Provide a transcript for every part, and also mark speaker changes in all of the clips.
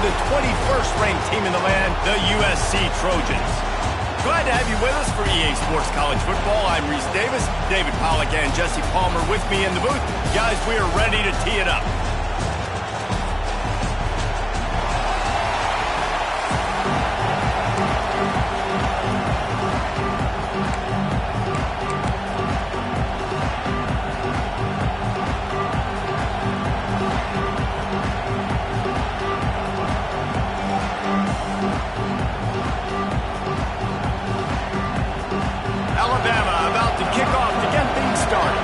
Speaker 1: the 21st ranked team in the land, the USC Trojans. Glad to have you with us for EA Sports College Football. I'm Reese Davis, David Pollack and Jesse Palmer with me in the booth. Guys, we are ready to tee it up. Alabama about to kick off to get things started.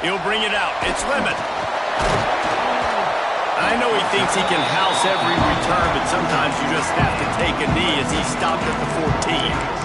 Speaker 1: He'll bring it out. It's Lemon. I know he thinks he can house every return, but sometimes you just have to take a knee as he stopped at the 14.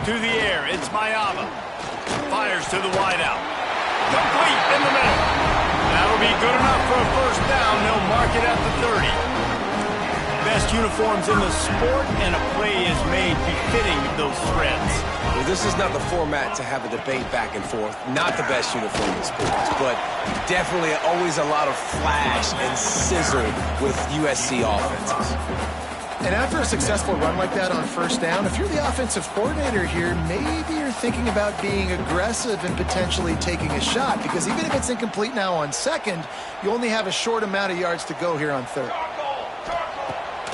Speaker 1: To the air, it's Mayava. Fires to the wideout. Complete in the middle. That'll be good enough for a first down. They'll mark it at the 30. Best uniforms in the sport, and a play is made befitting those threads.
Speaker 2: Well, this is not the format to have a debate back and forth. Not the best uniform in sports, but definitely always a lot of flash and sizzle with USC offenses.
Speaker 3: And after a successful run like that on first down, if you're the offensive coordinator here, maybe you're thinking about being aggressive and potentially taking a shot, because even if it's incomplete now on second, you only have a short amount of yards to go here on third.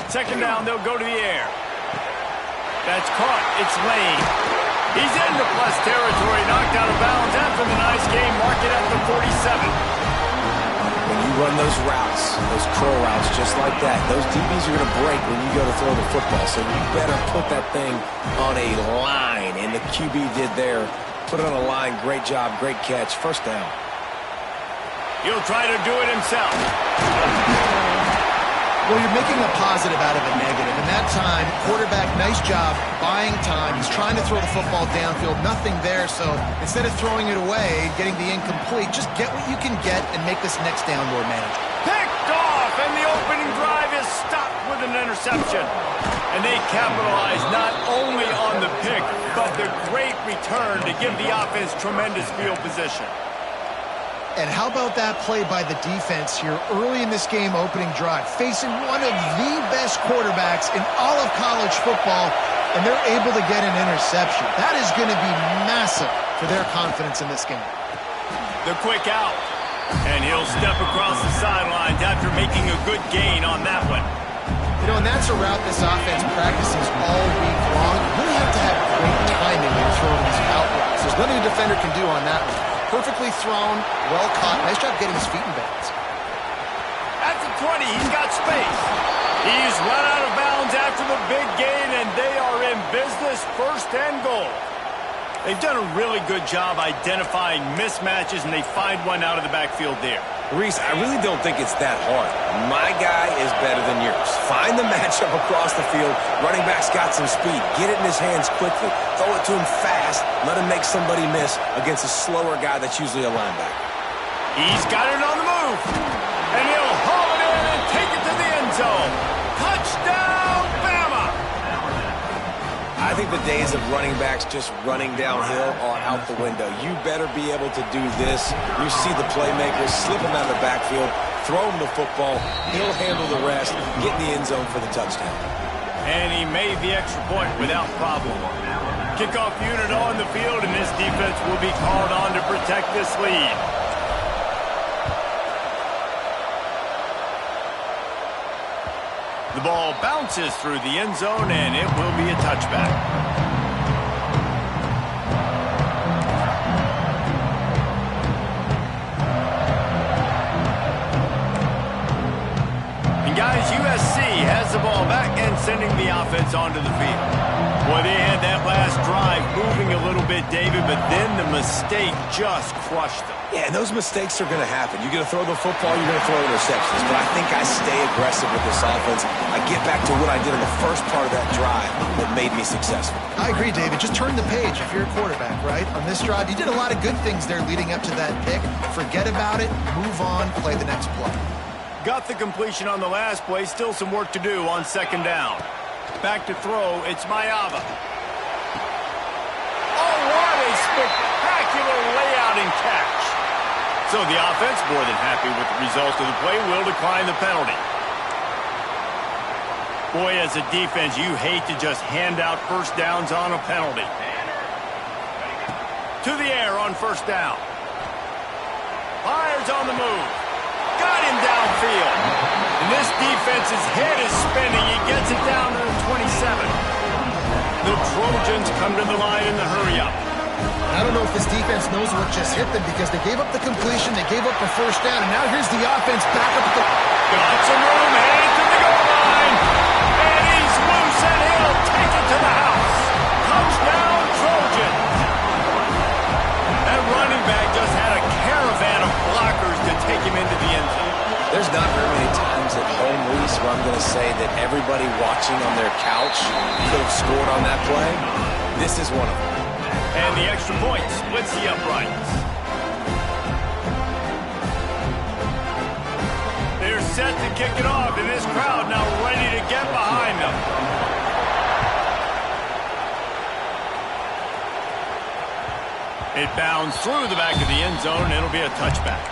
Speaker 1: Second down, they'll go to the air. That's caught. It's Lane. He's into plus territory, knocked out of bounds after the nice game. Mark it at the 47.
Speaker 2: When you run those routes, those curl routes just like that, those DBs are going to break when you go to throw the football. So you better put that thing on a line. And the QB did there. Put it on a line. Great job. Great catch. First down.
Speaker 1: He'll try to do it himself.
Speaker 3: Well, you're making a positive out of a negative. And that time, quarterback, nice job, buying time. He's trying to throw the football downfield. Nothing there, so instead of throwing it away, getting the incomplete, just get what you can get and make this next down more manageable.
Speaker 1: Picked off, and the opening drive is stopped with an interception. And they capitalize not only on the pick, but the great return to give the offense tremendous field position.
Speaker 3: And how about that play by the defense here early in this game opening drive, facing one of the best quarterbacks in all of college football, and they're able to get an interception. That is going to be massive for their confidence in this game.
Speaker 1: The quick out, and he'll step across the sidelines after making a good gain on that one.
Speaker 3: You know, and that's a route this offense practices all week long. You really have to have great timing when you're throwing these out routes. There's nothing a defender can do on that one. Perfectly thrown, well caught. Nice job getting his feet in bounds.
Speaker 1: At the 20, he's got space. He's run out of bounds after the big gain, and they are in business, first and goal. They've done a really good job identifying mismatches, and they find one out of the backfield there.
Speaker 2: Reese, I really don't think it's that hard. My guy is better than yours. Find the matchup across the field. Running back's got some speed. Get it in his hands quickly. Throw it to him fast. Let him make somebody miss against a slower guy that's usually a linebacker.
Speaker 1: He's got it on the move. And he'll haul it in and take it to the end zone. Touchdown, Bama!
Speaker 2: I think the days of running backs just running downhill are out the window. You better be able to do this. You see the playmakers slip them out of the backfield, throw him the football. He'll handle the rest, get in the end zone for the touchdown.
Speaker 1: And he made the extra point without problem. Kickoff unit on the field, and this defense will be called on to protect this lead. The ball bounces through the end zone, and it will be a touchback. Guys, USC has the ball back and sending the offense onto the field. Boy, they had that last drive moving a little bit, David, but then the mistake just crushed them.
Speaker 2: Yeah, and those mistakes are going to happen. You're going to throw the football, you're going to throw interceptions. But I think I stay aggressive with this offense. I get back to what I did in the first part of that drive that made me successful.
Speaker 3: I agree, David. Just turn the page if you're a quarterback, right? On this drive, you did a lot of good things there leading up to that pick. Forget about it, move on, play the next play.
Speaker 1: Got the completion on the last play. Still some work to do on second down. Back to throw. It's Mayava. Oh, what a spectacular layout and catch. So the offense, more than happy with the result of the play, will decline the penalty. Boy, as a defense, you hate to just hand out first downs on a penalty. To the air on first down. Fires on the move. Got him downfield. And this defense's head is spinning. He gets it down to the 27. The Trojans come to the line in the hurry-up.
Speaker 3: I don't know if this defense knows what just hit them because they gave up the completion, they gave up the first down, and now here's the offense back up at the...
Speaker 1: Got some room, headed to the goal line. And he's loose, and he'll take it to the house. Touchdown, Trojans. That running back just had a caravan of blockers to take him into the end zone.
Speaker 2: There's not very many times at home, Reese, where I'm going to say that everybody watching on their couch could have scored on that play. This is one of them.
Speaker 1: And the extra point splits the uprights. They're set to kick it off, and this crowd now ready to get behind them. It bounds through the back of the end zone, and it'll be a touchback.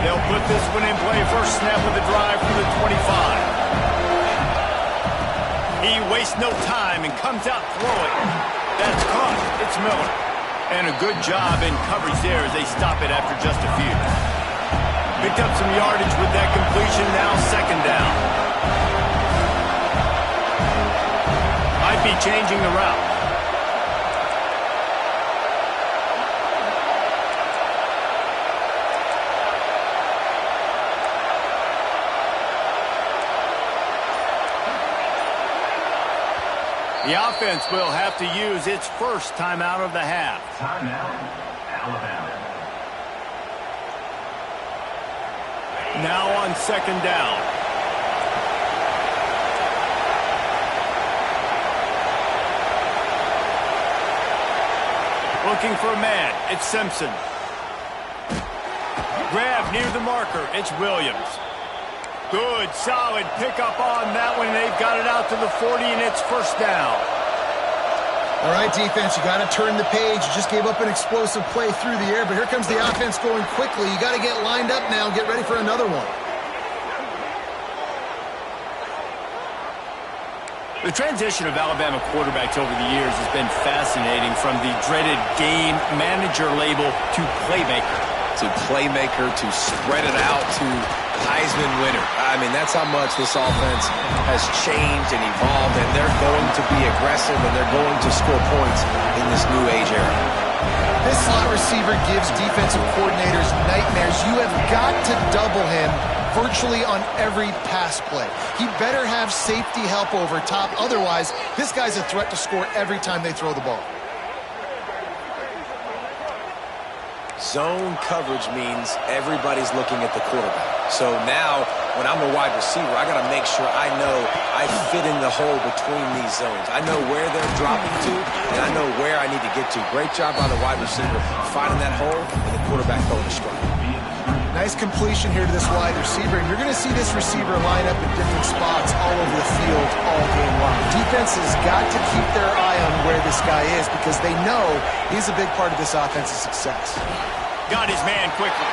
Speaker 1: They'll put this one in play. First snap of the drive from the 25. He wastes no time and comes out throwing. That's caught. It's Miller. And a good job in coverage there as they stop it after just a few. Picked up some yardage with that completion. Now second down. Might be changing the route. The offense will have to use its first timeout of the half.
Speaker 4: Timeout, Alabama.
Speaker 1: Now on second down. Looking for a man. It's Simpson. Grab near the marker. It's Williams. Good, solid pickup on that one. They've got it out to the 40, and it's first down.
Speaker 3: All right, defense, you got to turn the page. You just gave up an explosive play through the air, but here comes the offense going quickly. You got to get lined up now and get ready for another one.
Speaker 1: The transition of Alabama quarterbacks over the years has been fascinating, from the dreaded game manager label to playmaker.
Speaker 2: To playmaker, to spread it out, to Heisman winner. I mean, that's how much this offense has changed and evolved, and they're going to be aggressive, and they're going to score points in this new age era.
Speaker 3: This slot receiver gives defensive coordinators nightmares. You have got to double him virtually on every pass play. He better have safety help over top. Otherwise, this guy's a threat to score every time they throw the ball.
Speaker 2: Zone coverage means everybody's looking at the quarterback. So now, when I'm a wide receiver, I got to make sure I know I fit in the hole between these zones. I know where they're dropping to, and I know where I need to get to. Great job by the wide receiver finding that hole, and the quarterback throwing a strike.
Speaker 3: Nice completion here to this wide receiver, and you're going to see this receiver line up in different spots all over the field all game long. Defense has got to keep their eye on where this guy is because they know he's a big part of this offense's success.
Speaker 1: Got his man quickly.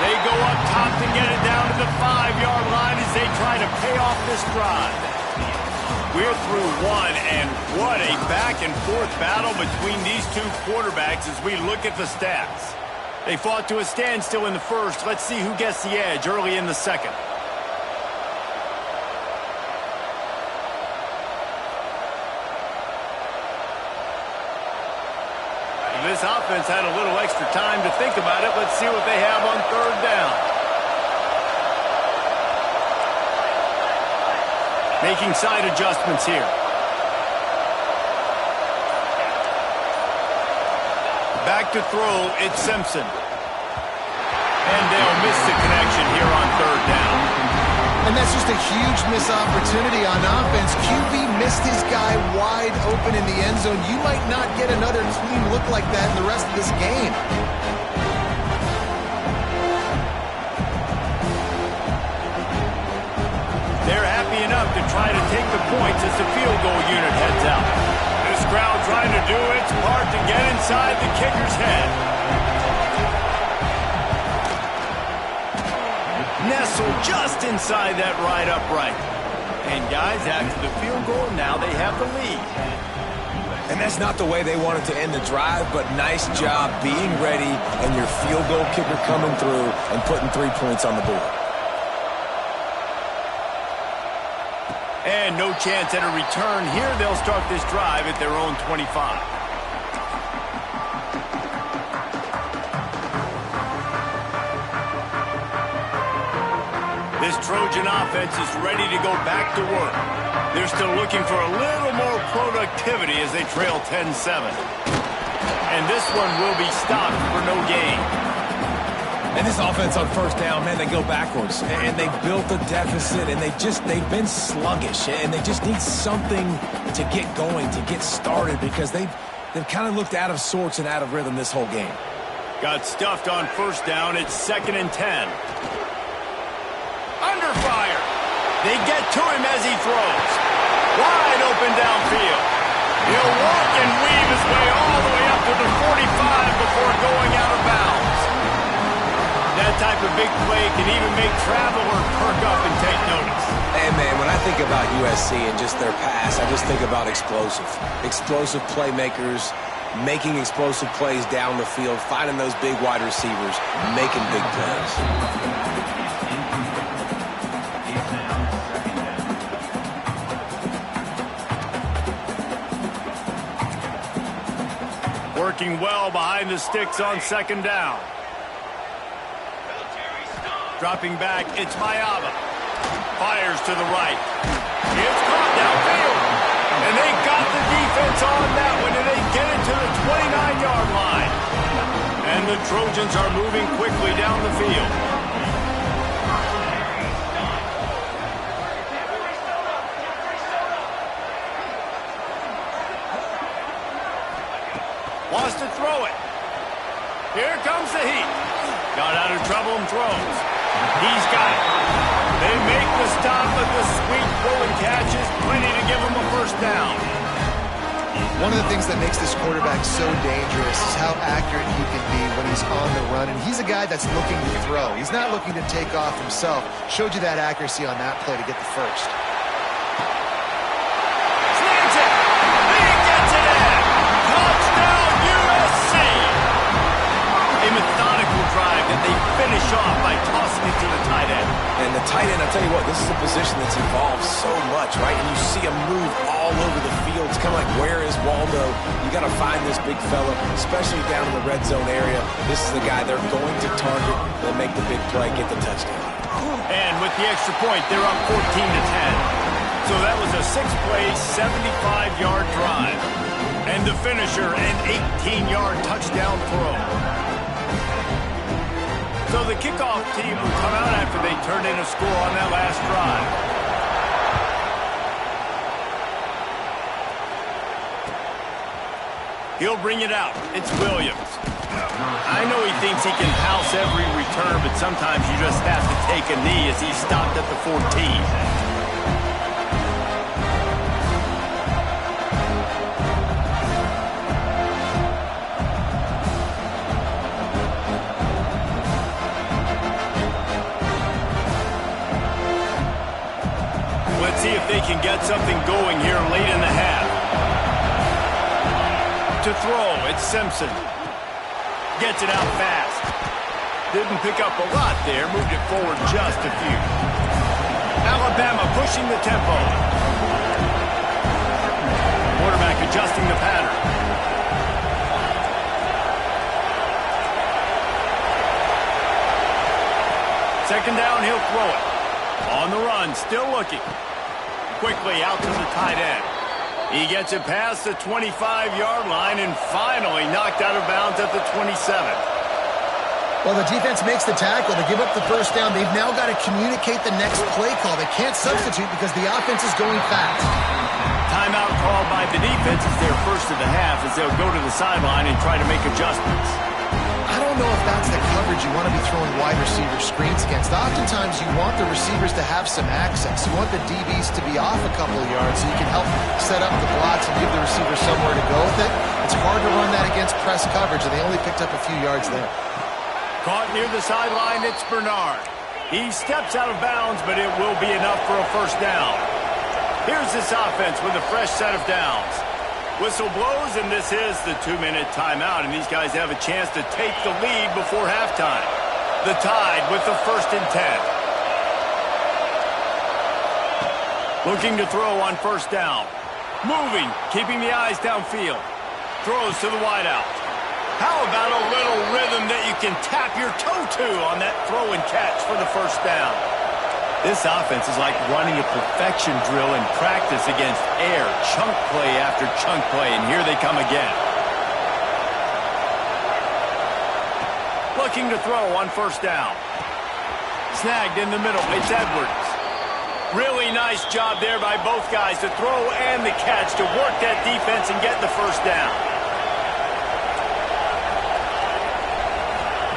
Speaker 1: They go up top to get it down to the 5-yard line as they try to pay off this drive. We're through one, and what a back-and-forth battle between these two quarterbacks as we look at the stats. They fought to a standstill in the first. Let's see who gets the edge early in the second. This offense had a little extra time to think about it. Let's see what they have on third down. Making side adjustments here. Back to throw, it's Simpson. And they'll miss the connection here on third down.
Speaker 3: And that's just a huge missed opportunity on offense. QB missed his guy wide open in the end zone. You might not get another team look like that in the rest of this game.
Speaker 1: They're happy enough to try to take the points as the field goal unit heads out. This crowd trying to do its part to get inside the kicker's head. Nestled just inside that right upright. And guys, after the field goal, now they have the lead.
Speaker 2: And that's not the way they wanted to end the drive, but nice job being ready and your field goal kicker coming through and putting 3 points on the board.
Speaker 1: And no chance at a return here. They'll start this drive at their own 25. This Trojan offense is ready to go back to work. They're still looking for a little more productivity as they trail 10-7. And this one will be stopped for no gain.
Speaker 2: And this offense on first down, man, they go backwards. And they built a deficit, and they've been sluggish. And they just need something to get going, to get started, because they've kind of looked out of sorts and out of rhythm this whole game.
Speaker 1: Got stuffed on first down. It's 2nd and 10. Under fire. They get to him as he throws. Wide open downfield. He'll walk and weave his way all the way up to the 45 before going out of bounds. That type of big play can even make travelers perk up and take notice.
Speaker 2: Hey, man, when I think about USC and just their pass, I just think about explosive. Explosive playmakers, making explosive plays down the field, finding those big wide receivers, making big plays.
Speaker 1: Working well behind the sticks on 2nd down. Dropping back, it's Mayava. Fires to the right. It's caught downfield. And they got the defense on that one, and they get it to the 29-yard line. And the Trojans are moving quickly down the field. Wants to throw it. Here comes the heat. Got out of trouble and throws. He's got it. They make the stop with the sweet pulling catches. Plenty to give him a first down.
Speaker 3: One of the things that makes this quarterback so dangerous is how accurate he can be when he's on the run. And he's a guy that's looking to throw. He's not looking to take off himself. Showed you that accuracy on that play to get the first.
Speaker 1: Slams it. He gets it in. Touchdown USC. A methodical drive that they finish off by tossing it to the tight end.
Speaker 2: And the tight end, I'll tell you what, this is a position that's evolved so much, right? And you see him move all over the field. It's kind of like, where is Waldo? You got to find this big fella, especially down in the red zone area. This is the guy they're going to target. They'll make the big play, get the touchdown.
Speaker 1: And with the extra point, they're up 14-10. So that was a 6-play, 75-yard drive. And the finisher, an 18-yard touchdown throw. So the kickoff team will come out after they turn in a score on that last drive. He'll bring it out. It's Williams. I know he thinks he can house every return, but sometimes you just have to take a knee as he stopped at the 14. Let's see if they can get something going here late in the half. To throw, it's Simpson. Gets it out fast. Didn't pick up a lot there, moved it forward just a few. Alabama pushing the tempo. Quarterback adjusting the pattern. Second down, he'll throw it. On the run, still looking. Quickly out to the tight end. He gets it past the 25-yard line and finally knocked out of bounds at the 27.
Speaker 3: Well, the defense makes the tackle. They give up the first down. They've now got to communicate the next play call. They can't substitute because the offense is going fast.
Speaker 1: Timeout called by the defense is their first of the half as they'll go to the sideline and try to make adjustments.
Speaker 3: I don't know if that's the coverage you want to be throwing wide receiver screens against. Oftentimes, you want the receivers to have some access. You want the DBs to be off a couple of yards so you can help set up the blocks and give the receiver somewhere to go with it. It's hard to run that against press coverage, and they only picked up a few yards there.
Speaker 1: Caught near the sideline, it's Bernard. He steps out of bounds, but it will be enough for a first down. Here's this offense with a fresh set of downs. Whistle blows, and this is the 2-minute timeout, and these guys have a chance to take the lead before halftime. The Tide with the 1st and 10. Looking to throw on first down. Moving, keeping the eyes downfield. Throws to the wideout. How about a little rhythm that you can tap your toe to on that throw and catch for the first down? This offense is like running a perfection drill in practice against air, chunk play after chunk play, and here they come again. Looking to throw on first down. Snagged in the middle, it's Edwards. Really nice job there by both guys to throw and the catch to work that defense and get the first down.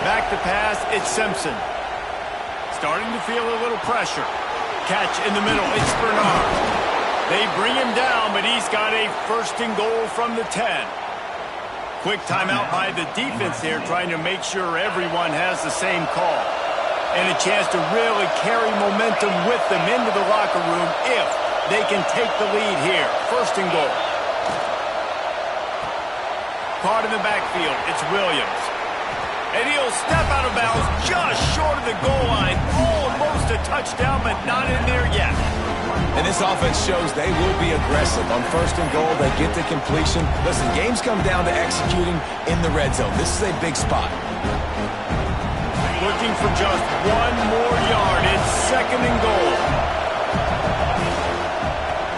Speaker 1: Back to pass, it's Simpson. Starting to feel a little pressure. Catch in the middle, it's Bernard. They bring him down, but he's got a 1st and goal from the 10. Quick timeout by the defense here, trying to make sure everyone has the same call. And a chance to really carry momentum with them into the locker room if they can take the lead here. 1st and goal. Caught in the backfield, it's Williams. And he'll step out of bounds just short of the goal line. Almost a touchdown, but not in there yet.
Speaker 2: And this offense shows they will be aggressive. On 1st and goal, they get the completion. Listen, games come down to executing in the red zone. This is a big spot.
Speaker 1: Looking for just one more yard. It's 2nd and goal.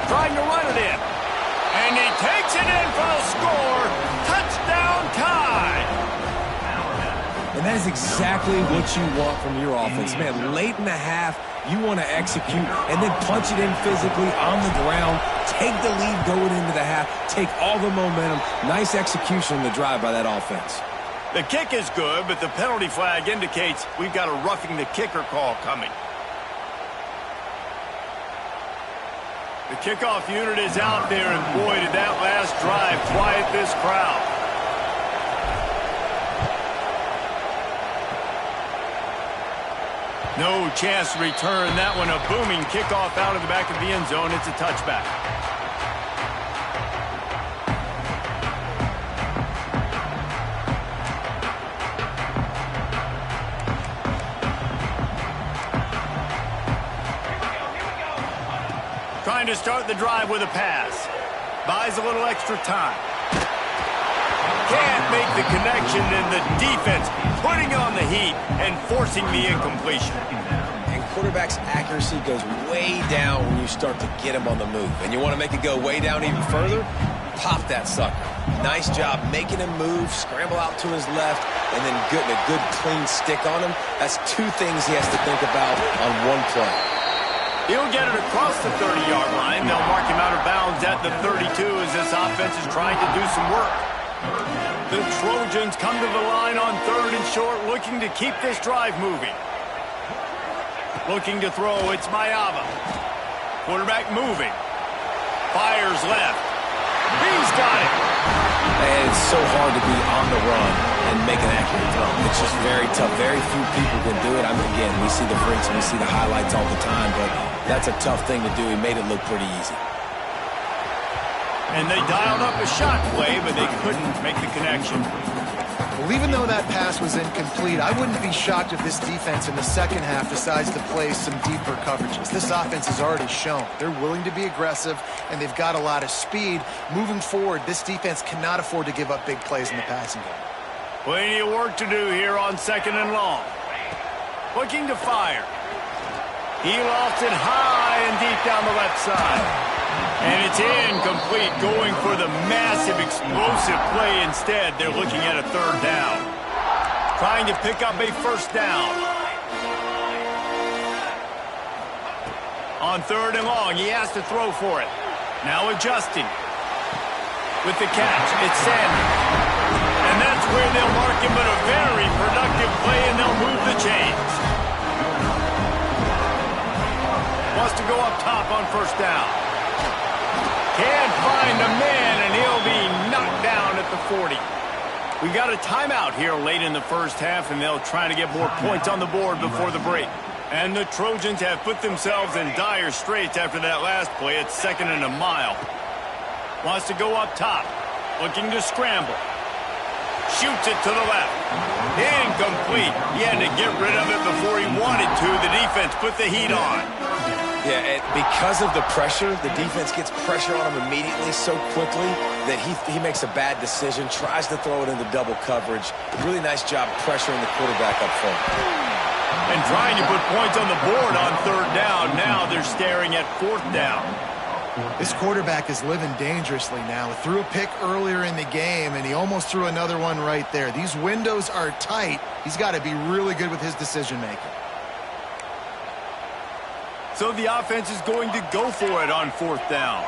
Speaker 1: Trying to run it in. And he takes it in for a score. Touchdown tie.
Speaker 2: And that is exactly what you want from your offense. Man, late in the half, you want to execute and then punch it in physically on the ground, take the lead going into the half, take all the momentum. Nice execution on the drive by that offense.
Speaker 1: The kick is good, but the penalty flag indicates we've got a roughing the kicker call coming. The kickoff unit is out there, and boy, did that last drive quiet this crowd. No chance to return that one. A booming kickoff out of the back of the end zone. It's a touchback. Trying to start the drive with a pass. Buys a little extra time. Can't make the connection, and the defense putting on the heat and forcing the incompletion.
Speaker 2: And quarterback's accuracy goes way down when you start to get him on the move. And you want to make it go way down even further? Pop that sucker. Nice job making him move, scramble out to his left, and then getting a good clean stick on him. That's 2 things he has to think about on one play.
Speaker 1: He'll get it across the 30-yard line. They'll mark him out of bounds at the 32 as this offense is trying to do some work. The Trojans come to the line on 3rd and short, looking to keep this drive moving. Looking to throw, it's Maiava. Quarterback moving. Fires left. He's got it.
Speaker 2: And it's so hard to be on the run and make an accurate throw. It's just very tough. Very few people can do it. I mean, again, we see the freaks and we see the highlights all the time, but that's a tough thing to do. He made it look pretty easy.
Speaker 1: And they dialed up a shot play, but they couldn't make the connection.
Speaker 3: Well, even though that pass was incomplete, I wouldn't be shocked if this defense in the second half decides to play some deeper coverages. This offense has already shown they're willing to be aggressive, and they've got a lot of speed. Moving forward, this defense cannot afford to give up big plays in the passing game.
Speaker 1: Plenty of work to do here on 2nd and long. Looking to fire. He lost it high and deep down the left side. And it's incomplete, going for the massive, explosive play instead. They're looking at a 3rd down. Trying to pick up a 1st down. On 3rd and long, he has to throw for it. Now adjusting. With the catch, it's Sanders. And that's where they'll mark him, but a very productive play, and they'll move the chains. Wants to go up top on 1st down. Can't find a man, and he'll be knocked down at the 40. We got a timeout here late in the 1st half, and they'll try to get more points on the board before the break. And the Trojans have put themselves in dire straits after that last play. It's 2nd and a mile. Wants to go up top. Looking to scramble. Shoots it to the left. Incomplete. He had to get rid of it before he wanted to. The defense put the heat on.
Speaker 2: Yeah, and because of the pressure, the defense gets pressure on him immediately so quickly that he makes a bad decision, tries to throw it into double coverage. Really nice job pressuring the quarterback up front.
Speaker 1: And trying to put points on the board on 3rd down. Now they're staring at 4th down.
Speaker 3: This quarterback is living dangerously now. Threw a pick earlier in the game, and he almost threw another one right there. These windows are tight. He's got to be really good with his decision-making.
Speaker 1: So the offense is going to go for it on 4th down.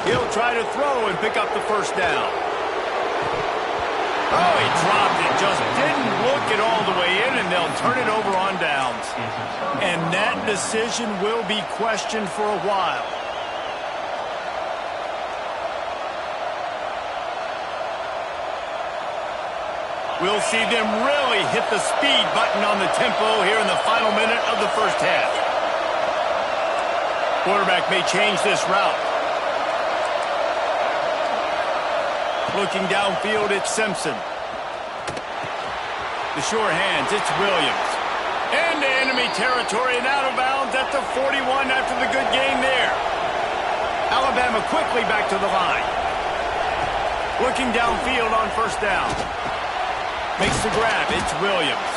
Speaker 1: He'll try to throw and pick up the 1st down. Oh, he dropped it. Just didn't look it all the way in, and they'll turn it over on downs. And that decision will be questioned for a while. We'll see them really hit the speed button on the tempo here in the final minute of the 1st half. Quarterback may change this route. Looking downfield, it's Simpson. The sure hands, it's Williams. Into enemy territory and out of bounds at the 41 after the good game there. Alabama quickly back to the line. Looking downfield on 1st down. Makes the grab. It's Williams.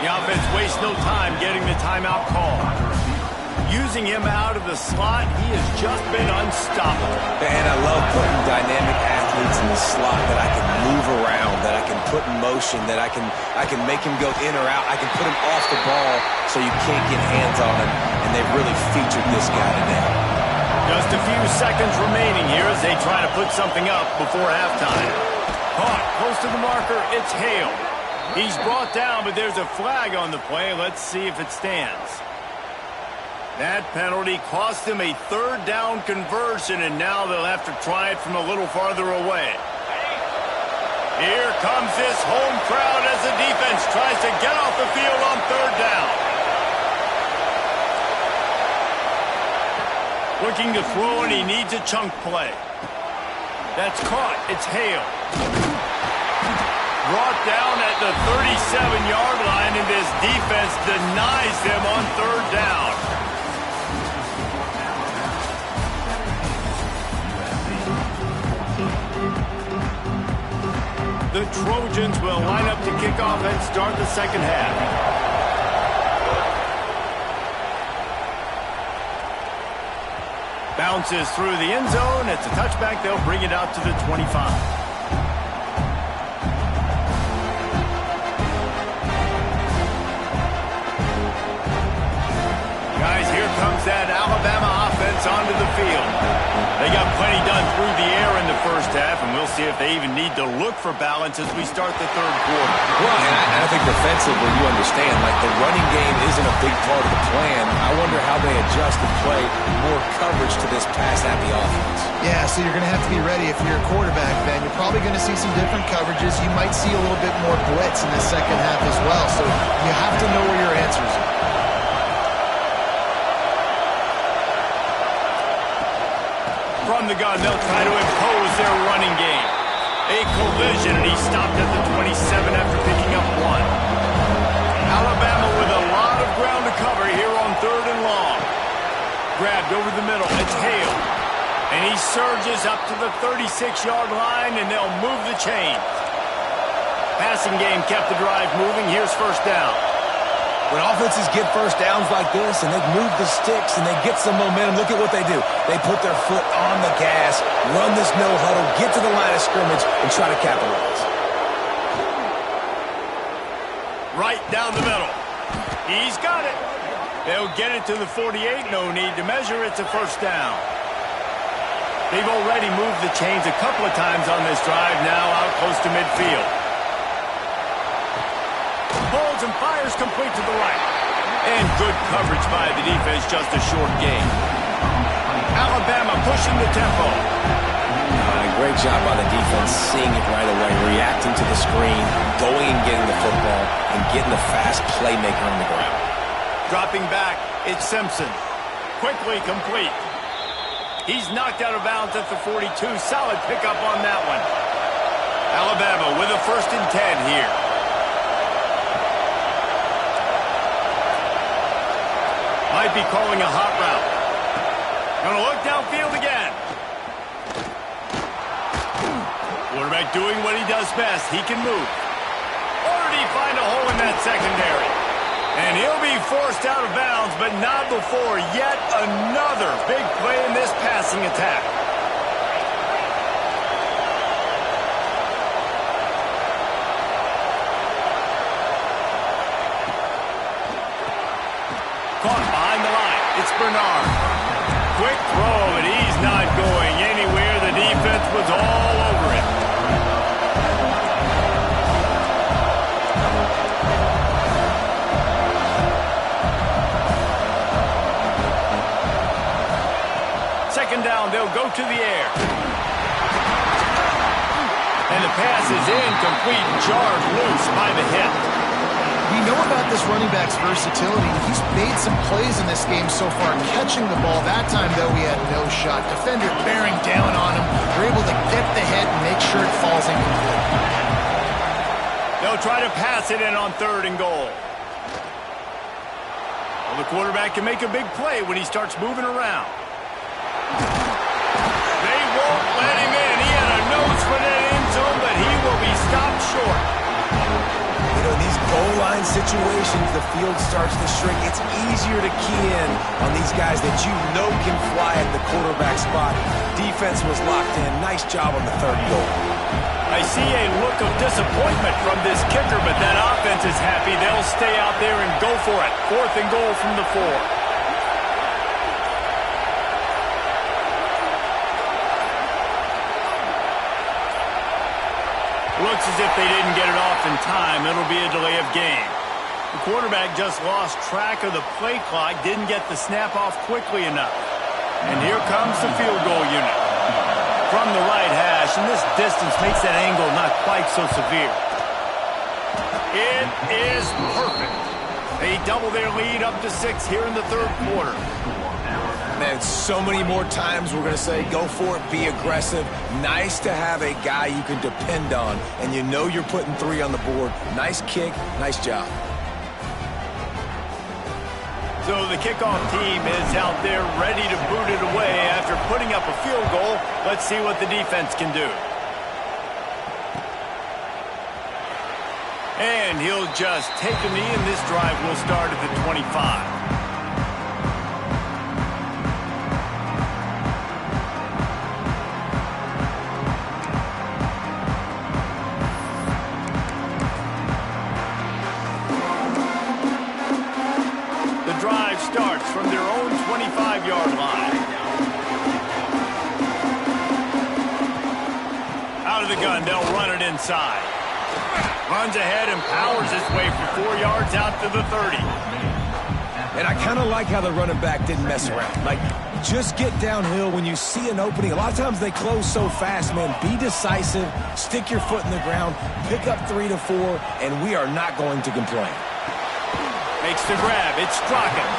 Speaker 1: The offense wastes no time getting the timeout call. Using him out of the slot, he has just been unstoppable.
Speaker 2: And I love putting dynamic athletes in the slot that I can move around, that I can put in motion, that I can make him go in or out. I can put him off the ball so you can't get hands on him, and they've really featured this guy today.
Speaker 1: Just a few seconds remaining here as they try to put something up before halftime. Caught close to the marker, it's Hale. He's brought down, but there's a flag on the play. Let's see if it stands. That penalty cost him a 3rd down conversion, and now they'll have to try it from a little farther away. Here comes this home crowd as the defense tries to get off the field on 3rd down. Looking to throw, and he needs a chunk play. That's caught. It's Hale. Brought down at the 37-yard line, and this defense denies them on 3rd down. The Trojans will line up to kick off and start the 2nd half. Bounces through the end zone. It's a touchback. They'll bring it out to the 25. Comes that Alabama offense onto the field. They got plenty done through the air in the 1st half, and we'll see if they even need to look for balance as we start the third quarter.
Speaker 2: Well, and I think defensively, you understand, like the running game isn't a big part of the plan. I wonder how they adjust and play more coverage to this pass-happy offense.
Speaker 3: Yeah, so you're going to have to be ready if you're a quarterback, Ben. You're probably going to see some different coverages. You might see a little bit more blitz in the second half as well, so you have to know where your answers are.
Speaker 1: From the gun, they'll try to impose their running game. A collision, and he stopped at the 27 after picking up one. Alabama with a lot of ground to cover here on 3rd and long. Grabbed over the middle. It's Hale. And he surges up to the 36-yard line, and they'll move the chain. Passing game kept the drive moving. Here's first down.
Speaker 2: When offenses get first downs like this and they move the sticks and they get some momentum, look at what they do. They put their foot on the gas, run this no huddle, get to the line of scrimmage, and try to capitalize.
Speaker 1: Right down the middle. He's got it. They'll get it to the 48. No need to measure. It's a first down. They've already moved the chains a couple of times on this drive, now out close to midfield. Holds and fires complete to the right. And good coverage by the defense, just a short gain. Alabama pushing the tempo.
Speaker 2: Great job by the defense, seeing it right away, reacting to the screen, going and getting the football, and getting the fast playmaker on the ground.
Speaker 1: Dropping back, it's Simpson. Quickly complete. He's knocked out of bounds at the 42. Solid pickup on that one. Alabama with a 1st and 10 here. Might be calling a hot route. Gonna look downfield again. Quarterback doing what he does best. He can move. Or did he find a hole in that secondary? And he'll be forced out of bounds, but not before yet another big play in this passing attack. Caught behind the line. It's Bernard. Quick throw, but he's not going anywhere. The defense was all over it. Second down, they'll go to the air. And the pass is incomplete, jarred loose by the hip.
Speaker 3: We know about this running back's versatility. He's made some plays in this game so far, catching the ball. That time, though, he had no shot. Defender bearing down on him. They're able to get the hit and make sure it falls incomplete.
Speaker 1: They'll try to pass it in on 3rd and goal. Well, the quarterback can make a big play when he starts moving around. They won't let him in. He had a nose for that end zone, but he will be stopped short.
Speaker 2: You know, in these goal line situations, the field starts to shrink. It's easier to key in on these guys that you know can fly at the quarterback spot. Defense was locked in. Nice job on the 3rd goal.
Speaker 1: I see a look of disappointment from this kicker, but that offense is happy. They'll stay out there and go for it. 4th and goal from the 4. Looks as if they didn't get it off in time. It'll be a delay of game. The quarterback just lost track of the play clock, didn't get the snap off quickly enough. And here comes the field goal unit. From the right hash, and this distance makes that angle not quite so severe. It is perfect. They double their lead up to 6 here in the 3rd quarter.
Speaker 2: Man, so many more times we're going to say, go for it, be aggressive. Nice to have a guy you can depend on, and you know you're putting 3 on the board. Nice kick, nice job.
Speaker 1: So the kickoff team is out there ready to boot it away after putting up a field goal. Let's see what the defense can do. And he'll just take a knee, and this drive will start at the 25. Starts from their own 25-yard line. shotgun. They'll run it inside. Runs ahead and powers his way for 4 yards out to the 30.
Speaker 2: And I kind of like how the running back didn't mess around. Like, just get downhill when you see an opening. A lot of times they close so fast, man. Be decisive, stick your foot in the ground, pick up 3 to 4, and we are not going to complain.
Speaker 1: Makes the grab. It's Strachan.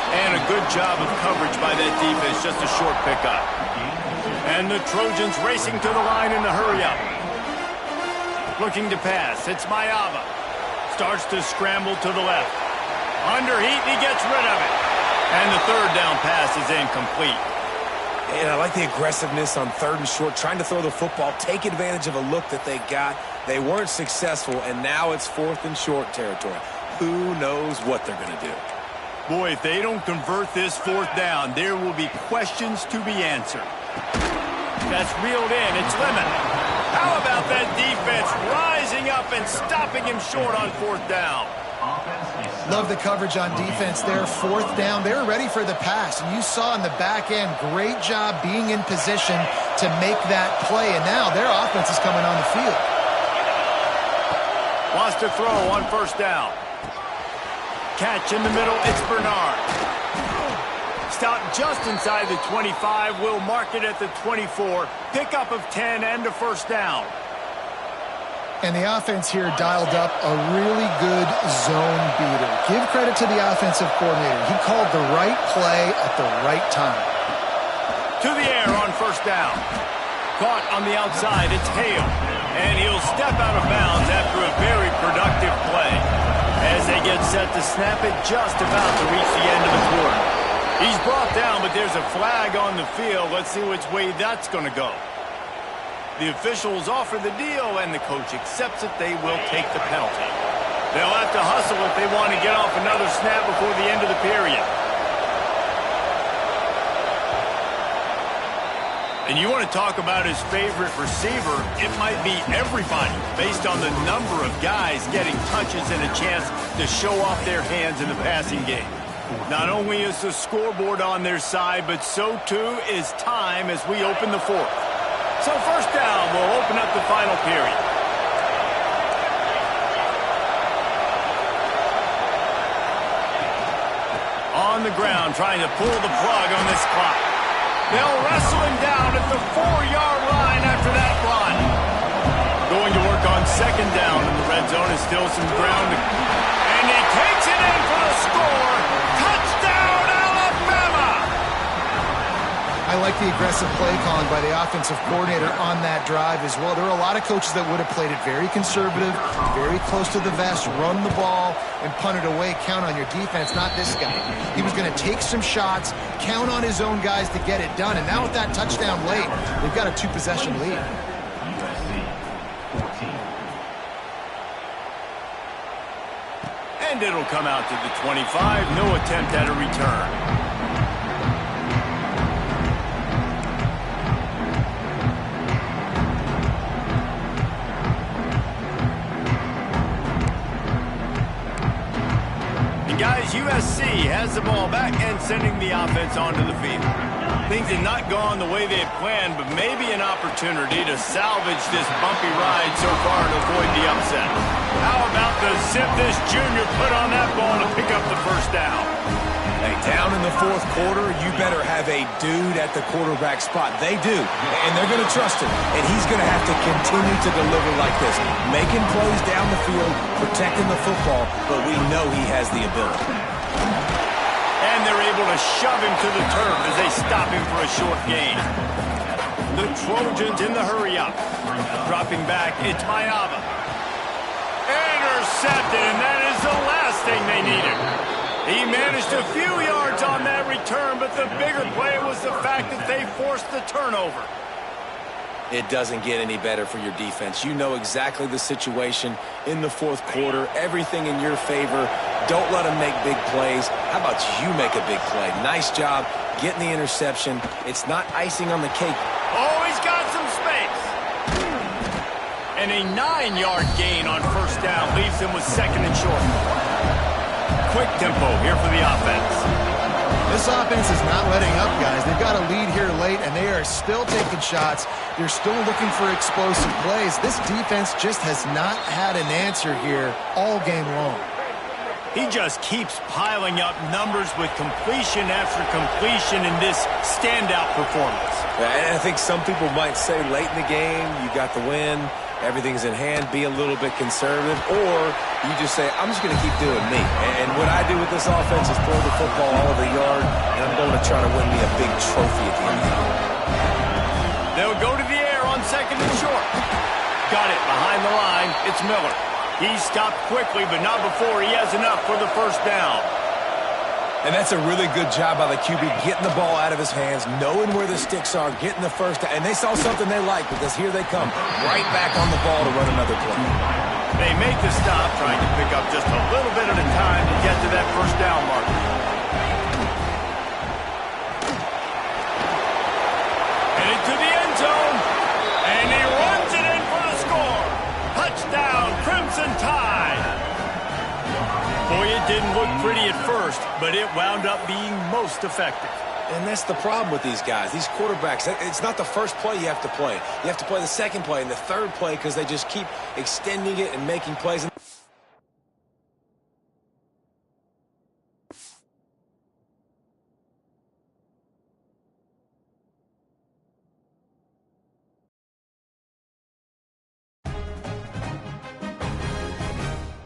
Speaker 1: And a good job of coverage by that defense. Just a short pickup. And the Trojans racing to the line in the hurry-up. Looking to pass. It's Mayava. Starts to scramble to the left. Under heat, he gets rid of it. And the third down pass is incomplete.
Speaker 2: And I like the aggressiveness on 3rd and short, trying to throw the football, take advantage of a look that they got. They weren't successful, and now it's 4th and short territory. Who knows what they're going to do?
Speaker 1: Boy, if they don't convert this 4th down, there will be questions to be answered. That's reeled in. It's Lemon. How about that defense rising up and stopping him short on 4th down?
Speaker 3: Love the coverage on defense there. 4th down. They were ready for the pass. And you saw in the back end, great job being in position to make that play. And now their offense is coming on the field.
Speaker 1: Wants to throw on 1st down. Catch in the middle. It's Bernard. Stopped just inside the 25. Will mark it at the 24. Pickup of 10 and a 1st down.
Speaker 3: And the offense here dialed up a really good zone beater. Give credit to the offensive coordinator. He called the right play at the right time.
Speaker 1: To the air on 1st down. Caught on the outside. It's Hale. And he'll step out of bounds after a very productive play. As they get set to snap it, just about to reach the end of the quarter. He's brought down, but there's a flag on the field. Let's see which way that's going to go. The officials offer the deal, and the coach accepts it. They will take the penalty. They'll have to hustle if they want to get off another snap before the end of the period. And you want to talk about his favorite receiver, it might be everybody, based on the number of guys getting touches and a chance to show off their hands in the passing game. Not only is the scoreboard on their side, but so too is time as we open the 4th. So 1st down will open up the final period. On the ground, trying to pull the plug on this clock. They'll wrestle him down at the 4-yard line after that run. Going to work on 2nd down in the red zone is still some ground. And he takes it in for the score. Touchdown, Alabama!
Speaker 3: I like the aggressive play calling by the offensive coordinator on that drive as well. There are a lot of coaches that would have played it very conservative, very close to the vest, run the ball, and punt it away. Count on your defense, not this guy. He was going to take some shots, count on his own guys to get it done. And now with that touchdown late, they've got a 2-possession lead.
Speaker 1: And it'll come out to the 25. No attempt at a return. Guys, USC has the ball back and sending the offense onto the field. Things had not gone the way they had planned, but maybe an opportunity to salvage this bumpy ride so far and avoid the upset. How about the zip this junior put on that ball to pick up the 1st down?
Speaker 2: Hey, down in the 4th quarter, you better have a dude at the quarterback spot. They do, and they're going to trust him. And he's going to have to continue to deliver like this, making plays down the field, protecting the football, but we know he has the ability.
Speaker 1: And they're able to shove him to the turf as they stop him for a short gain. The Trojans in the hurry-up. Dropping back, it's Mayava. Intercepted, and that is the last thing they needed. He managed a few yards on that return, but the bigger play was the fact that they forced the turnover.
Speaker 2: It doesn't get any better for your defense. You know exactly the situation in the 4th quarter, everything in your favor. Don't let them make big plays. How about you make a big play? Nice job getting the interception. It's not icing on the cake.
Speaker 1: Oh, he's got some space. And a 9-yard gain on 1st down leaves him with 2nd and short. Quick tempo here for the offense.
Speaker 3: This offense is not letting up, guys. They've got a lead here late, and they are still taking shots. They're still looking for explosive plays. This defense just has not had an answer here all game long.
Speaker 1: He just keeps piling up numbers with completion after completion in this standout performance.
Speaker 2: And I think some people might say late in the game, you got the win, everything's in hand, be a little bit conservative, or you just say, I'm just going to keep doing me. And what I do with this offense is throw the football all over the yard, and I'm going to try to win me a big trophy at the end of the game.
Speaker 1: They'll go to the air on 2nd and short. Got it behind the line. It's Miller. He stopped quickly, but not before he has enough for the first down.
Speaker 2: And that's a really good job by the QB, getting the ball out of his hands, knowing where the sticks are, getting the first down. And they saw something they like, because here they come, right back on the ball to run another play.
Speaker 1: They make the stop, trying to pick up just a little bit at a time to get to that first down marker. Headed to the end zone, and he runs it in for the score. Touchdown, Crimson Tide. Boy, it didn't look pretty at first, but it wound up being most effective.
Speaker 2: And that's the problem with these guys, these quarterbacks. It's not the first play you have to play. You have to play the second play and the third play, because they just keep extending it and making plays.